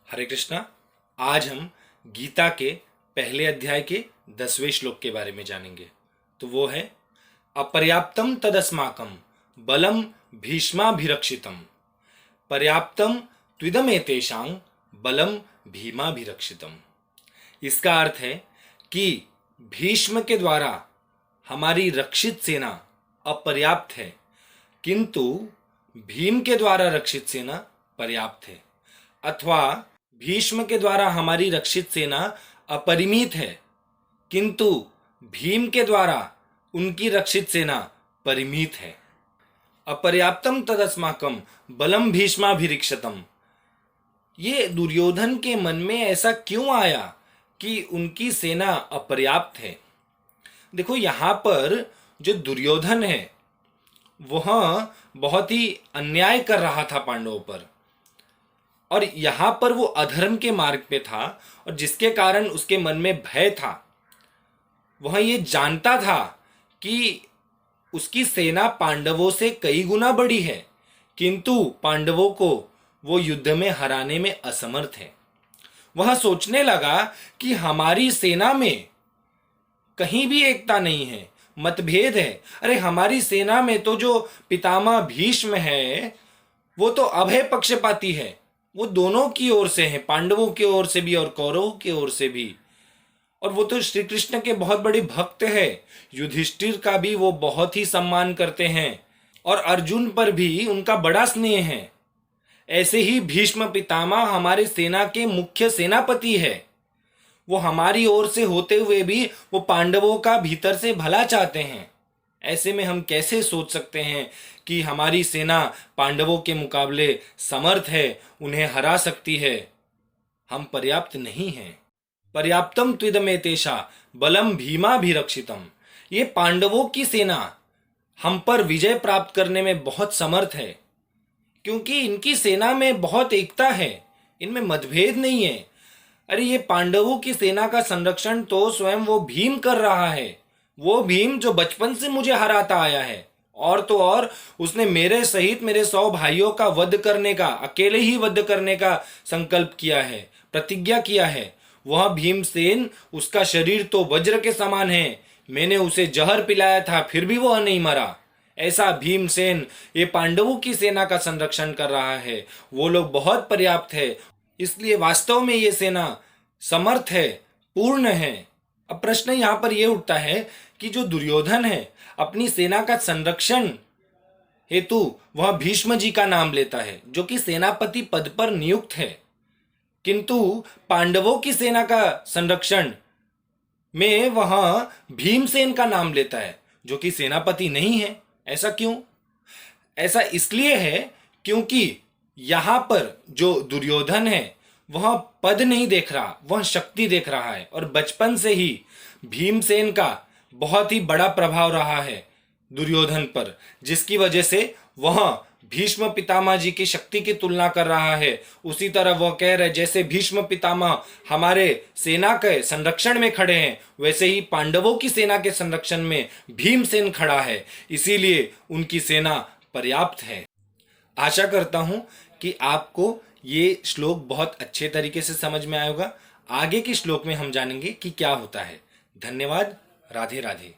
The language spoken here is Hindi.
हरे कृष्णा। आज हम गीता के पहले अध्याय के 10वें श्लोक के बारे में जानेंगे। तो वो है अपर्याप्तम तदस्माकम बलम भीष्माभिरक्षितम पर्याप्तम त्विदमेतेषां बलम भीमाभिरक्षितम। इसका अर्थ है कि भीष्म के द्वारा हमारी रक्षित सेना अपर्याप्त है, किंतु भीम के द्वारा रक्षित सेना पर्याप्त है। अथवा भीष्म के द्वारा हमारी रक्षित सेना अपरिमित है, किंतु भीम के द्वारा उनकी रक्षित सेना परिमित है। अपर्याप्तम तदस्माकम बलम भीष्माभिरक्षितम। ये दुर्योधन के मन में ऐसा क्यों आया कि उनकी सेना अपर्याप्त है? देखो, यहाँ पर जो दुर्योधन है वह बहुत ही अन्याय कर रहा था पांडवों पर, और यहाँ पर वो अधर्म के मार्ग पे था, और जिसके कारण उसके मन में भय था। वह ये जानता था कि उसकी सेना पांडवों से कई गुना बड़ी है, किंतु पांडवों को वो युद्ध में हराने में असमर्थ है। वह सोचने लगा कि हमारी सेना में कहीं भी एकता नहीं है, मतभेद है। अरे, हमारी सेना में तो जो पितामह भीष्म है वो तो अभय पक्षपाती है। वो दोनों की ओर से है, पांडवों की ओर से भी और कौरवों की ओर से भी। और वो तो श्री कृष्ण के बहुत बड़े भक्त है। युधिष्ठिर का भी वो बहुत ही सम्मान करते हैं, और अर्जुन पर भी उनका बड़ा स्नेह है। ऐसे ही भीष्म पितामह हमारे सेना के मुख्य सेनापति है। वो हमारी ओर से होते हुए भी वो पांडवों का भीतर से भला चाहते हैं। ऐसे में हम कैसे सोच सकते हैं कि हमारी सेना पांडवों के मुकाबले समर्थ है, उन्हें हरा सकती है? हम पर्याप्त नहीं हैं। पर्याप्तम त्विदमेतेषा बलम भीमाभिरक्षितम। ये पांडवों की सेना हम पर विजय प्राप्त करने में बहुत समर्थ है, क्योंकि इनकी सेना में बहुत एकता है, इनमें मतभेद नहीं है। अरे, ये पांडवों की सेना का संरक्षण तो स्वयं वो भीम कर रहा है। वो भीम जो बचपन से मुझे हराता आया है, और तो और उसने मेरे सहित मेरे 100 भाइयों का वध करने का, अकेले ही वध करने का संकल्प किया है, प्रतिज्ञा किया है। वह भीमसेन, उसका शरीर तो वज्र के समान है। मैंने उसे जहर पिलाया था, फिर भी वह नहीं मरा। ऐसा भीमसेन ये पांडवों की सेना का संरक्षण कर रहा है। वो लोग बहुत पर्याप्त है, इसलिए वास्तव में ये सेना समर्थ है, पूर्ण है। अब प्रश्न यहाँ पर यह उठता है कि जो दुर्योधन है अपनी सेना का संरक्षण हेतु वह भीष्म जी का नाम लेता है, जो कि सेनापति पद पर नियुक्त है, किंतु पांडवों की सेना का संरक्षण में वह भीमसेन का नाम लेता है, जो कि सेनापति नहीं है। ऐसा क्यों? ऐसा इसलिए है क्योंकि यहाँ पर जो दुर्योधन है वह पद नहीं देख रहा, वह शक्ति देख रहा है। और बचपन से ही भीमसेन का बहुत ही बड़ा प्रभाव रहा है दुर्योधन पर, जिसकी वजह से वह भीष्म पितामह जी की शक्ति की तुलना कर रहा है। उसी तरह वह कह रहे जैसे भीष्म पितामह हमारे सेना के संरक्षण में खड़े हैं, वैसे ही पांडवों की सेना के संरक्षण में भीमसेन खड़ा है, इसीलिए उनकी सेना पर्याप्त है। आशा करता हूं कि आपको ये श्लोक बहुत अच्छे तरीके से समझ में आएगा। आगे के श्लोक में हम जानेंगे कि क्या होता है। धन्यवाद। राधे राधे।